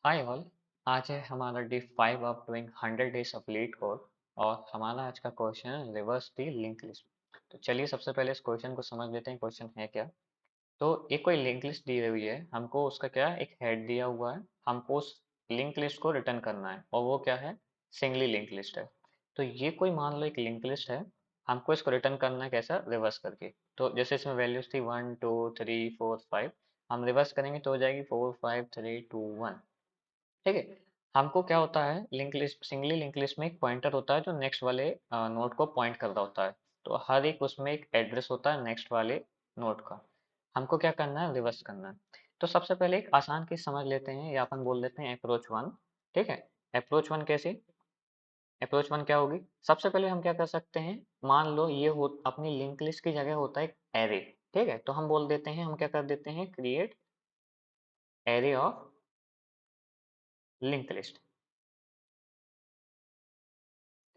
Hi all. आज है हमारा day 5 of doing 100 days of leet code. और हमारा आज का क्वेश्चन है रिवर्स दी लिंक लिस्ट। तो चलिए सबसे पहले इस क्वेश्चन को समझ लेते हैं क्वेश्चन है क्या। तो एक कोई लिंक लिस्ट दी हुई है, हमको उसका क्या है, एक हेड दिया हुआ है, हमको उस लिंक लिस्ट को रिटर्न करना है और वो क्या है, सिंगली लिंक लिस्ट है। तो ये कोई मान लो एक लिंक लिस्ट है, हमको इसको रिटर्न करना है कैसा, रिवर्स करके। तो जैसे इसमें वैल्यूज थी 1 2 3 4 5, हम रिवर्स करेंगे तो हो जाएगी 4 5 3 2 1। ठीक है। हमको क्या होता है, link list, singly link list में एक पॉइंटर होता है जो नेक्स्ट वाले नोड को पॉइंट कर रहा होता है। तो हर एक उसमें एक एड्रेस होता है नेक्स्ट वाले नोड का। हमको क्या करना है, रिवर्स करना है। तो सबसे पहले एक आसान चीज समझ लेते हैं, या अपन बोल देते हैं अप्रोच वन। ठीक है। अप्रोच वन कैसे, अप्रोच वन क्या होगी, सबसे पहले हम क्या कर सकते हैं, मान लो ये हो अपनी लिंक लिस्ट की जगह होता है एक एरे। ठीक है, तो हम बोल देते हैं, हम क्या कर देते हैं, create array of link list.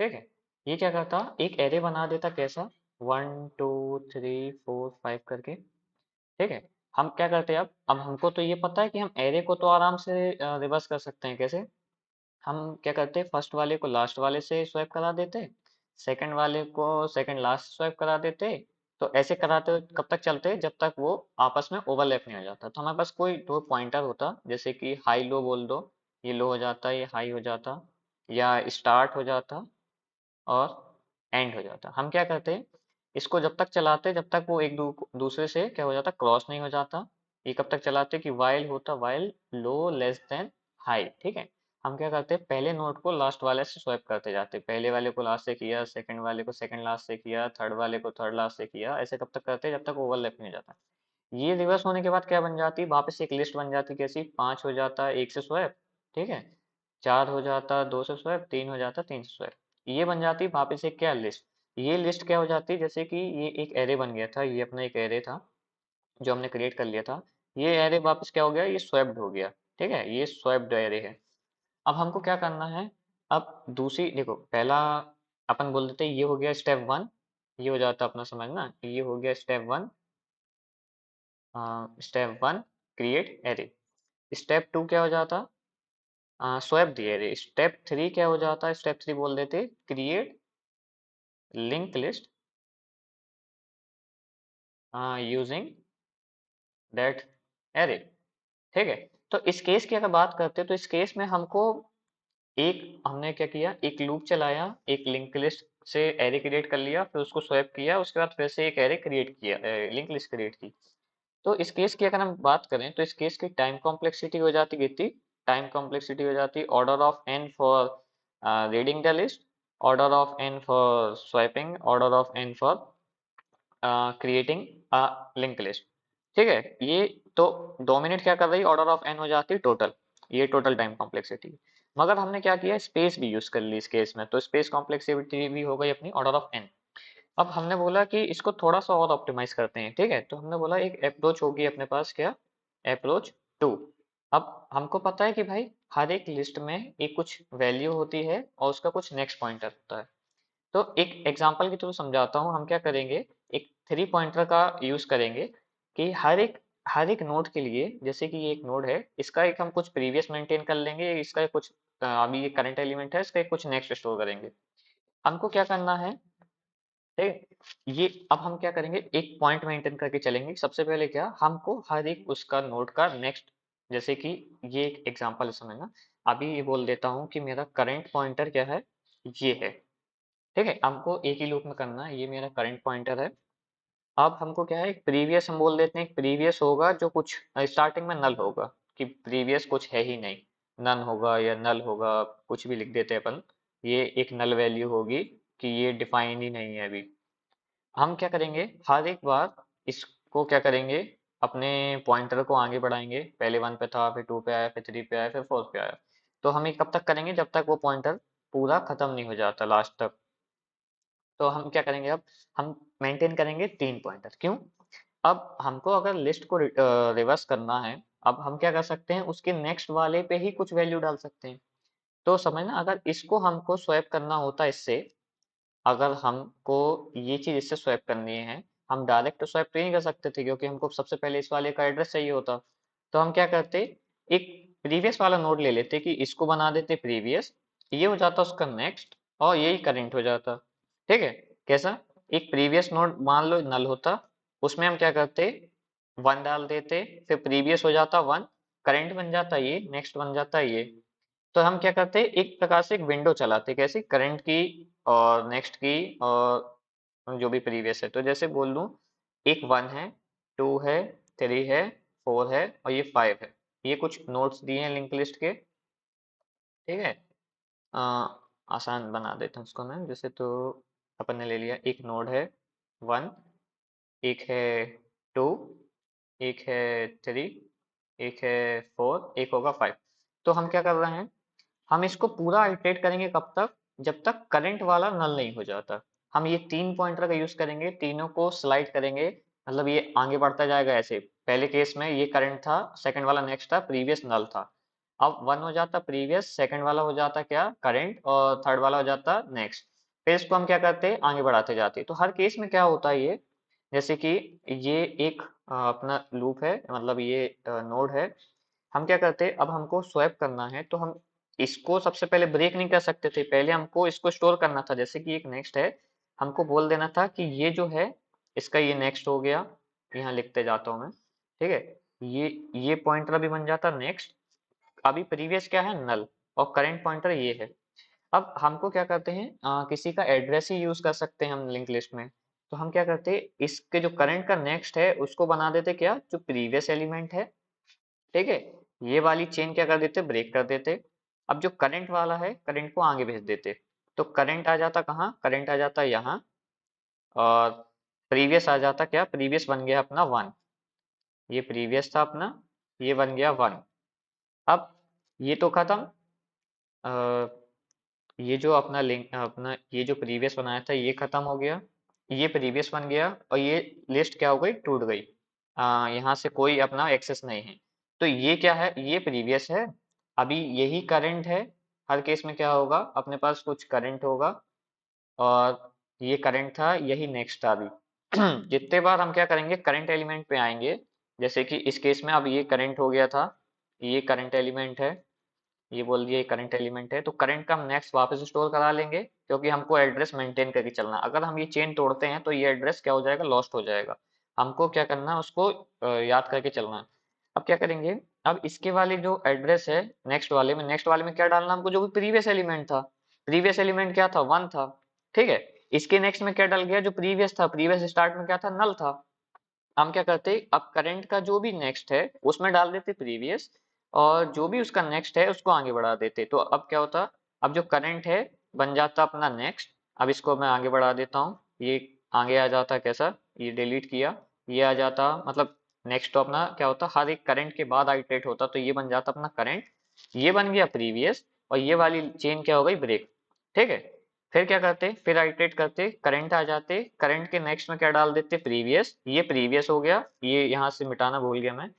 ठीक है। ये क्या करता, एक एरे बना देता कैसा, 1 2 3 4 5 करके। ठीक है। हम क्या करते हैं, अब हमको तो ये पता है कि हम एरे को तो आराम से रिवर्स कर सकते हैं। कैसे, हम क्या करते हैं, फर्स्ट वाले को लास्ट वाले से स्वैप करा देते, सेकंड वाले को सेकंड लास्ट स्वैप करा देते। तो ऐसे कराते हुए कब तक चलते, जब तक वो आपस में ओवरलैप नहीं हो जाता। तो हमारे पास कोई दो पॉइंटर होता, जैसे कि हाई लो बोल दो, ये लो हो जाता, ये हाई हो जाता, या स्टार्ट हो जाता और एंड हो जाता। हम क्या करते हैं, इसको जब तक चलाते जब तक वो एक दूसरे से क्या हो जाता, क्रॉस नहीं हो जाता। ये कब तक चलाते कि वाइल होता, वाइल लो लेस देन हाई। ठीक है। हम क्या करते हैं, पहले नोड को लास्ट वाले से स्वैप करते जाते, पहले वाले को लास्ट से किया, सेकंड वाले को सेकंड लास्ट से किया, थर्ड वाले को थर्ड लास्ट से किया, ऐसे कब तक करते हैं जब तक ओवरलैप नहीं हो जाता। ये रिवर्स होने के बाद क्या बन जाती, वापस एक लिस्ट बन जाती, कैसी, 5 हो जाता है एक से स्वैप। ठीक है। 4 हो जाता दो से स्वैप, 3 हो जाता 3 से स्वैप। ये बन जाती वापस एक क्या, लिस्ट। ये लिस्ट क्या हो जाती, जैसे कि ये एक एरे बन गया था, ये अपना एक एरे था जो हमने क्रिएट कर लिया था। ये एरे वापस क्या हो गया, ये स्वैप्ड हो गया। ठीक है, ये स्वैप्ड एरे है। अब हमको क्या करना है, अब दूसरी देखो, पहला अपन बोल देते हैं ये हो गया स्टेप वन, ये हो जाता अपना, समझना, ये हो गया step one. Step one create array. Step two क्या हो जाता, swap the array. Step three क्या हो जाता, स्टेप थ्री बोल देते create link list using that array. ठीक है। तो इस केस की अगर बात करते हैं, तो इस केस में हमको एक, हमने क्या किया, एक लूप चलाया, एक लिंक लिस्ट से एरे क्रिएट कर लिया, फिर उसको स्वैप किया, उसके बाद फिर से एक एरे क्रिएट किया, लिंक लिस्ट क्रिएट की। तो इस केस की अगर हम बात करें, तो इस केस की टाइम कॉम्प्लेक्सिटी हो जाती कितनी, टाइम कॉम्प्लेक्सिटी हो जाती order of n for reading the list, order of n for swapping, order of n for creating a link list. ठीक है। ये तो 2 मिनट क्या कर रही, ऑर्डर ऑफ एन हो जाती टोटल, ये टोटल टाइम कॉम्प्लेक्सिटी। मगर हमने क्या किया, स्पेस भी यूज कर ली इस केस में, तो स्पेस कॉम्प्लेक्सिटी भी हो गई अपनी ऑर्डर ऑफ एन। अब हमने बोला कि इसको थोड़ा सा और ऑप्टिमाइज करते हैं। ठीक है, तो हमने बोला एक अप्रोच होगी अपने पास, क्या, अप्रोच टू। अब हमको पता है कि भाई हर एक लिस्ट में एक कुछ वैल्यू होती है और उसका कुछ नेक्स्ट पॉइंटर होता है। तो एक एग्जांपल के थ्रू समझाता हूँ, हम क्या करेंगे, एक थ्री पॉइंटर का यूज करेंगे कि हर एक नोड के लिए, जैसे कि ये एक नोड है, इसका एक हम कुछ प्रीवियस मेंटेन कर लेंगे, इसका कुछ अभी ये करंट एलिमेंट है, इसका एक कुछ नेक्स्ट स्टोर करेंगे। हमको क्या करना है, ठीक है, ये अब हम क्या करेंगे, एक पॉइंट मेंटेन करके चलेंगे। सबसे पहले क्या, हमको हर एक उसका नोड का नेक्स्ट, जैसे कि ये एक एग्जांपल है, समझना। अभी ये बोल देता हूँ कि मेरा करंट पॉइंटर क्या है, ये है। ठीक है, हमको एक ही लूप में करना है, ये मेरा करंट पॉइंटर है। अब हमको क्या है, एक प्रीवियस हम बोल देते हैं, एक प्रीवियस होगा जो कुछ स्टार्टिंग में नल होगा, कि प्रीवियस कुछ है ही नहीं, नन होगा या नल होगा, कुछ भी लिख देते हैं अपन। ये एक नल वैल्यू होगी कि ये डिफाइन ही नहीं है अभी। हम क्या करेंगे, हर एक बार इसको क्या करेंगे, अपने पॉइंटर को आगे बढ़ाएंगे, पहले वन पे था, फिर टू पे आया, फिर थ्री पे आया, फिर फोर पे आया। तो हम ये कब तक करेंगे, जब तक वो पॉइंटर पूरा खत्म नहीं हो जाता लास्ट तक। तो हम क्या करेंगे, अब हम मेंटेन करेंगे 3 पॉइंटर, क्यों, अब हमको अगर लिस्ट को रिवर्स करना है, अब हम क्या कर सकते हैं, उसके नेक्स्ट वाले पे ही कुछ वैल्यू डाल सकते हैं। तो समझना, अगर इसको हमको स्वैप करना होता इससे, अगर हमको ये चीज इससे स्वैप करनी है, हम डायरेक्ट स्वैप तो नहीं कर सकते थे, क्योंकि हमको सबसे पहले इस वाले का एड्रेस चाहिए होता। तो हम क्या करते, एक प्रीवियस वाला नोड ले लेते कि इसको बना देते प्रीवियस, ये हो जाता उसका नेक्स्ट और यही करंट हो जाता। ठीक है, कैसा? एक प्रीवियस नोड मान लो नल होता, उसमें हम क्या करते, वन डाल देते, फिर प्रीवियस हो जाता वन, करंट बन जाता ये, नेक्स्ट बन जाता ये। तो हम क्या करते, एक प्रकार से एक विंडो चलाते, कैसे, करंट की और नेक्स्ट की और जो भी प्रीवियस है। तो जैसे बोल लूं, एक वन है, टू है, थ्री है, फोर है और ये फाइव है। ये कुछ नोट्स दिए हैं लिंक लिस्ट के। ठीक है, अ, आसान बना देता हूँ उसको मैं। जैसे तो अपन ने ले लिया, एक नोड है वन, एक है टू, एक है थ्री, एक है फोर, एक होगा फाइव। तो हम क्या कर रहे हैं, हम इसको पूरा आइटरेट करेंगे कब तक, जब तक करंट वाला नल नहीं हो जाता। हम ये तीन पॉइंटर का यूज करेंगे, तीनों को स्लाइड करेंगे, मतलब ये आगे बढ़ता जाएगा ऐसे। पहले केस में ये करंट था, सेकंड वाला नेक्स्ट था, प्रीवियस नल था। अब वन हो जाता प्रीवियस, सेकंड वाला हो जाता क्या, करंट, और थर्ड वाला हो जाता नेक्स्ट। फिर इसको हम क्या करते, आगे बढ़ाते जाते। तो हर केस में क्या होता है ये, जैसे कि ये एक अपना लूप है, मतलब ये नोड है। हम क्या करते, अब हमको स्वैप करना है, तो हम इसको सबसे पहले ब्रेक नहीं कर सकते थे, पहले हमको इसको स्टोर करना था। जैसे कि एक नेक्स्ट है, हमको बोल देना था कि ये जो है इसका ये नेक्स्ट हो गया, यहाँ लिखते जाता हूँ मैं। ठीक है, ये पॉइंटर अभी बन जाता नेक्स्ट। अभी प्रीवियस क्या है, नल, और करंट पॉइंटर ये है। अब हमको क्या करते हैं, किसी का एड्रेस ही यूज कर सकते हैं हम लिंक लिस्ट में। तो हम क्या करते हैं, इसके जो करंट का नेक्स्ट है उसको बना देते क्या, जो प्रीवियस एलिमेंट है। ठीक है, ये वाली चेन क्या कर देते, ब्रेक कर देते। अब जो करंट वाला है, करंट को आगे भेज देते। तो करंट आ जाता कहाँ, करंट आ जाता यहाँ, और प्रीवियस आ जाता क्या, प्रीवियस बन गया अपना वन। ये प्रीवियस था अपना, ये बन गया वन। अब ये तो खत्म, ये जो अपना लिंक, अपना ये जो प्रीवियस बनाया था ये खत्म हो गया, ये प्रीवियस बन गया, और ये लिस्ट क्या हो गई, टूट गई। यहाँ से कोई अपना एक्सेस नहीं है। तो ये क्या है, ये प्रीवियस है, अभी यही करंट है। हर केस में क्या होगा, अपने पास कुछ करंट होगा, और ये करंट था, यही नेक्स्ट था अभी। जितने बार हम क्या करेंगे, करंट एलिमेंट पे आएंगे, जैसे कि इस केस में अब ये करंट हो गया था, ये करंट एलिमेंट है, ये बोल दिया ये करंट एलिमेंट है, तो करंट का हम नेक्स्ट वापस स्टोर करा लेंगे, क्योंकि हमको एड्रेस मेंटेन करके चलना। अगर हम ये चेन तोड़ते हैं तो ये एड्रेस क्या हो जाएगा, लॉस्ट हो जाएगा। हमको क्या करना है, उसको याद करके चलना है। अब क्या करेंगे, अब इसके वाले जो एड्रेस है, नेक्स्ट वाले में क्या डालना हमको, जो भी प्रीवियस एलिमेंट था। प्रीवियस एलिमेंट क्या था, वन था। ठीक है, इसके नेक्स्ट में क्या डल गया, जो प्रीवियस था, प्रीवियस स्टार्ट में क्या था, नल था। हम क्या करते, अब करंट का जो भी नेक्स्ट है उसमें डाल देते प्रीवियस, और जो भी उसका नेक्स्ट है उसको आगे बढ़ा देते। तो अब क्या होता, अब जो करंट है बन जाता अपना नेक्स्ट। अब इसको मैं आगे बढ़ा देता हूँ, ये आगे आ जाता कैसा, ये डिलीट किया, ये आ जाता, मतलब नेक्स्ट तो अपना क्या होता, हर एक करंट के बाद आइटरेट होता, तो ये बन जाता अपना करंट, ये बन गया प्रीवियस, और ये वाली चेन क्या हो गई, ब्रेक। ठीक है, फिर क्या करते, फिर आइटरेट करते, करंट आ जाते, करंट के नेक्स्ट में क्या डाल देते, प्रीवियस, ये प्रीवियस हो गया, ये यहाँ से मिटाना भूल गया मैं।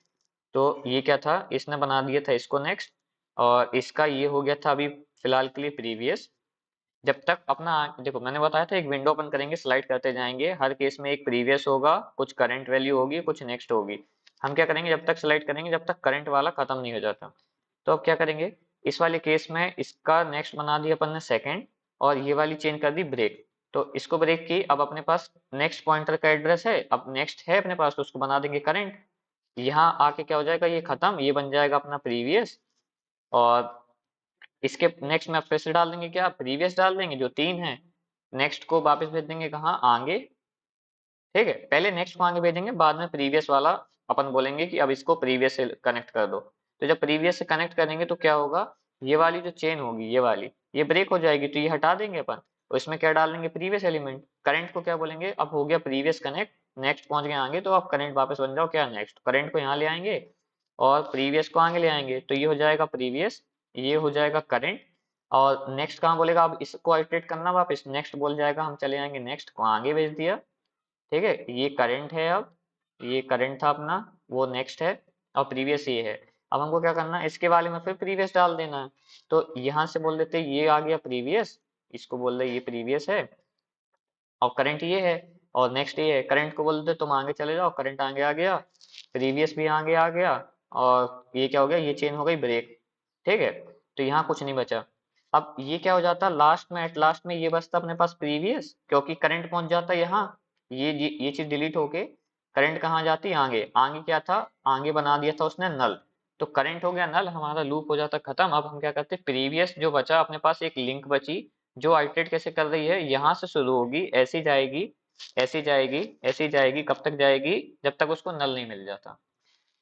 तो ये क्या था, इसने बना दिया था इसको नेक्स्ट, और इसका ये हो गया था अभी फिलहाल के लिए प्रीवियस। जब तक अपना, देखो मैंने बताया था एक विंडो ओपन करेंगे, स्लाइड करते जाएंगे, हर केस में एक प्रीवियस होगा, कुछ करंट वैल्यू होगी, कुछ नेक्स्ट होगी। हम क्या करेंगे, जब तक स्लाइड करेंगे जब तक करंट वाला खत्म नहीं हो जाता। तो अब क्या करेंगे, इस वाले केस में इसका नेक्स्ट बना दिया अपन ने सेकंड, और ये वाली चेन कर दी ब्रेक। तो इसको ब्रेक की, अब अपने पास नेक्स्ट पॉइंटर का एड्रेस है, अब नेक्स्ट है अपने पास, तो उसको बना देंगे करंट। यहाँ आके क्या हो जाएगा, ये खत्म, ये बन जाएगा अपना प्रीवियस, और इसके नेक्स्ट में आप फिर से डाल देंगे क्या, प्रीवियस डाल देंगे जो तीन है, नेक्स्ट को वापस भेज देंगे कहाँ, आगे। ठीक है, पहले नेक्स्ट को आगे भेजेंगे, बाद में प्रीवियस वाला अपन बोलेंगे कि अब इसको प्रीवियस से कनेक्ट कर दो। तो जब प्रीवियस से कनेक्ट करेंगे तो क्या होगा, ये वाली जो चेन होगी, ये वाली, ये ब्रेक हो जाएगी, तो ये हटा देंगे अपन, और इसमें क्या डाल देंगे, प्रीवियस एलिमेंट। करंट को क्या बोलेंगे, अब हो गया प्रीवियस कनेक्ट, नेक्स्ट पहुंच गए आगे, तो अब करंट वापस बन जाओ क्या, नेक्स्ट। करंट को यहाँ ले आएंगे और प्रीवियस को आगे ले आएंगे, तो ये हो जाएगा प्रीवियस, ये हो जाएगा करंट, और नेक्स्ट कहाँ बोलेगा, अब इसको आइटरेट करना वापस, नेक्स्ट बोल जाएगा, हम चले आएंगे नेक्स्ट को आगे भेज दिया। ठीक है, ये करंट है, अब ये करंट था अपना, वो नेक्स्ट है, और प्रीवियस ये है। अब हमको क्या करना है, इसके वाले में फिर प्रीवियस डाल देना है। तो यहाँ से बोल देते ये आ गया प्रीवियस, इसको बोल दे ये प्रीवियस है, और करंट ये है, और नेक्स्ट ये है। करंट को बोल दे तुम आगे चले जाओ, करंट आगे आ गया, प्रीवियस भी आगे आ गया, और ये क्या हो गया, ये चेन हो गई ब्रेक। ठीक है, तो यहाँ कुछ नहीं बचा। अब ये क्या हो जाता लास्ट में, एट लास्ट में ये बचता अपने पास प्रीवियस, क्योंकि करंट पहुंच जाता यहाँ। ये चीज डिलीट होके करंट कहाँ जाती, आगे। आगे क्या था, आगे बना दिया था उसने नल, तो करंट हो गया नल, हमारा लूप हो जाता खत्म। अब हम क्या करते, प्रीवियस जो बचा अपने पास, एक लिंक बची जो आइटरेट कैसे कर रही है, यहाँ से शुरू होगी, ऐसी जाएगी, ऐसी जाएगी, ऐसी जाएगी, कब तक जाएगी, जब तक उसको नल नहीं मिल जाता।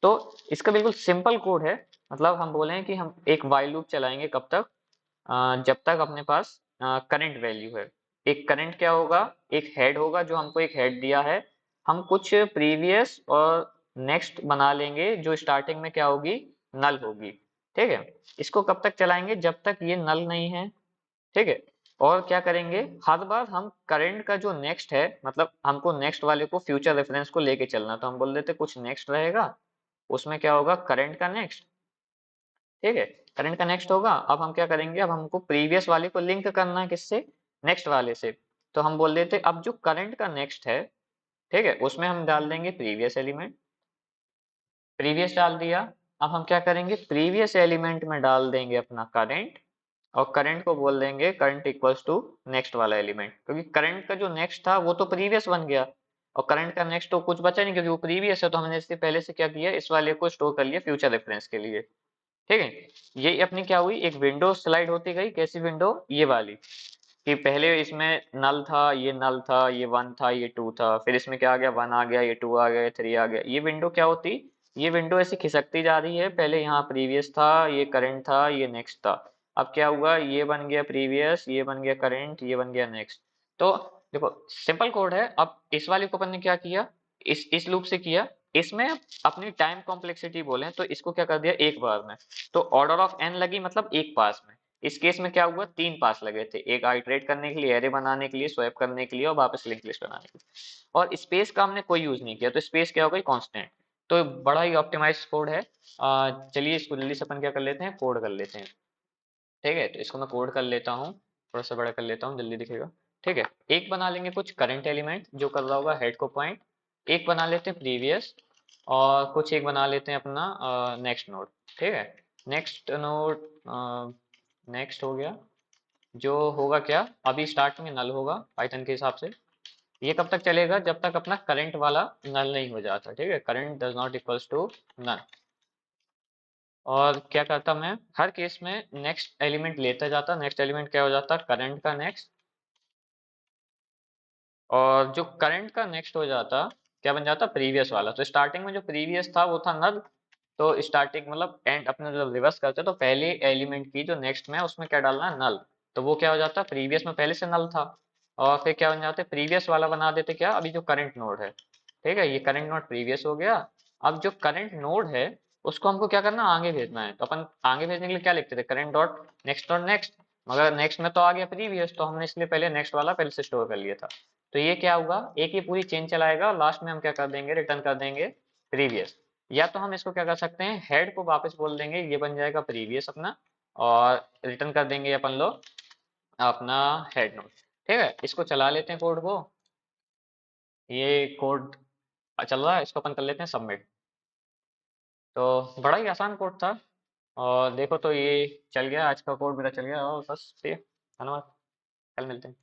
तो इसका बिल्कुल सिंपल कोड है। मतलब हम बोले कि हम एक वाइल लूप चलाएंगे कब तक, जब तक अपने पास करंट वैल्यू है। एक करंट क्या होगा, एक हेड होगा, जो हमको एक हेड दिया है, हम कुछ प्रीवियस और नेक्स्ट बना लेंगे जो स्टार्टिंग में क्या होगी, नल होगी। ठीक है, इसको कब तक चलाएंगे, जब तक ये नल नहीं है। ठीक है, और क्या करेंगे, हर बार हम करंट का जो नेक्स्ट है, मतलब हमको नेक्स्ट वाले को फ्यूचर रेफरेंस को लेके चलना, तो हम बोल देते कुछ नेक्स्ट रहेगा, उसमें क्या होगा, करंट का नेक्स्ट। ठीक है, करंट का नेक्स्ट होगा। अब हम क्या करेंगे, अब हमको प्रीवियस वाले को लिंक करना है किससे, नेक्स्ट वाले से। तो हम बोल देते अब जो करंट का नेक्स्ट है, ठीक है, उसमें हम डाल देंगे प्रीवियस एलिमेंट। प्रीवियस डाल दिया। अब हम क्या करेंगे, प्रीवियस एलिमेंट में डाल देंगे अपना करंट, और करंट को बोल देंगे करंट इक्वल्स टू नेक्स्ट वाला एलिमेंट, क्योंकि करंट का जो नेक्स्ट था वो तो प्रीवियस बन गया, और करंट का नेक्स्ट तो कुछ बचा नहीं क्योंकि वो प्रीवियस है, तो हमने इससे पहले से क्या किया, इस वाले को स्टोर कर लिया फ्यूचर रेफरेंस के लिए। ठीक है, ये अपनी क्या हुई, एक विंडो स्लाइड होती गई, कैसी विंडो, ये वाली, कि पहले इसमें नल था, ये नल था, ये वन था, ये टू था, फिर इसमें क्या आ गया, वन आ गया, ये टू आ गया, ये थ्री आ गया। ये विंडो क्या होती, ये विंडो ऐसी खिसकती जा रही है, पहले यहाँ प्रीवियस था, ये करंट था, ये नेक्स्ट था। अब क्या हुआ, ये बन गया प्रीवियस, ये बन गया करंट, ये बन गया नेक्स्ट। तो देखो सिंपल कोड है। अब इस वाले को अपन ने क्या किया, इस लूप से किया, इसमें अपनी टाइम कॉम्प्लेक्सिटी बोले तो इसको क्या कर दिया एक बार में, तो ऑर्डर ऑफ एन लगी, मतलब एक पास में। इस केस में क्या हुआ, तीन पास लगे थे, एक आइटरेट करने के लिए, एरे बनाने के लिए, स्वैप करने के लिए, और वापस लिंक लिस्ट बनाने के लिए। और स्पेस का हमने कोई यूज नहीं किया, तो स्पेस क्या हो गई, कांस्टेंट। तो बड़ा ही ऑप्टिमाइज्ड कोड है। चलिए इसको जल्दी से अपन क्या कर लेते हैं, कोड कर लेते हैं। ठीक है, तो इसको मैं कोड कर लेता हूँ, थोड़ा सा बड़ा कर लेता हूँ, जल्दी दिखेगा। ठीक है, एक बना लेंगे कुछ करंट एलिमेंट जो कर रहा होगा हेड को पॉइंट, एक बना लेते हैं प्रीवियस, और कुछ एक बना लेते हैं अपना नेक्स्ट नोड। ठीक है, नेक्स्ट नोड, नेक्स्ट हो गया, जो होगा क्या, अभी स्टार्ट में नल होगा पाइथन के हिसाब से। ये कब तक चलेगा, जब तक अपना करंट वाला नल नहीं हो जाता। ठीक है, current does not equals to null. और क्या करता मैं, हर केस में नेक्स्ट एलिमेंट लेता जाता, नेक्स्ट एलिमेंट क्या हो जाता, करंट का नेक्स्ट, और जो करंट का नेक्स्ट हो जाता क्या बन जाता, प्रीवियस वाला। तो स्टार्टिंग में जो प्रीवियस था वो था नल, तो स्टार्टिंग मतलब एंड अपने जब रिवर्स करते तो पहले एलिमेंट की जो नेक्स्ट में उसमें क्या डालना है, नल। तो वो क्या हो जाता, प्रीवियस में पहले से नल था, और फिर क्या बन जाते, प्रीवियस वाला बना देते क्या, अभी जो करंट नोड है। ठीक है, ये करंट नोड प्रीवियस हो गया। अब जो करंट नोड है उसको हमको क्या करना, आगे भेजना है, तो अपन आगे भेजने के लिए क्या लिखते थे, करंट डॉट नेक्स्ट। मगर नेक्स्ट में तो आ गया प्रीवियस, तो हमने इसलिए पहले नेक्स्ट वाला पहले से स्टोर कर लिया था। तो ये क्या होगा, एक ही पूरी चेन चलाएगा, और लास्ट में हम क्या कर देंगे, रिटर्न कर देंगे प्रीवियस। या तो हम इसको क्या कर सकते हैं, हेड को वापस बोल देंगे, ये बन जाएगा प्रीवियस अपना, और रिटर्न कर देंगे अपन लोग अपना हेड नोड। ठीक है, इसको चला लेते हैं कोड को। ये कोड चल रहा है, इसको अपन कर लेते हैं सबमिट। तो बड़ा ही आसान कोड था, और देखो तो ये चल गया, आज का कोड मेरा चल गया, और बस ये, धन्यवाद, कल मिलते हैं।